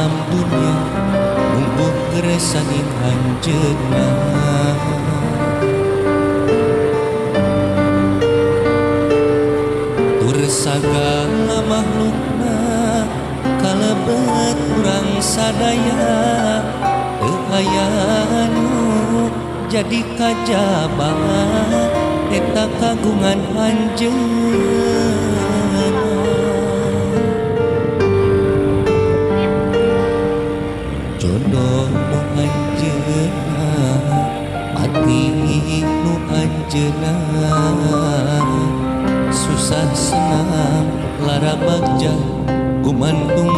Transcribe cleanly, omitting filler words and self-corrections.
alam dunia mungguh geresanin hanjeunna tur sagala makhlukna kalebet urang sadaya teu aya anu jadi kajaba eta kagungan anjeunna jodoh nu anjeunna mati nu anjeunna susah senang lara bagja gumantung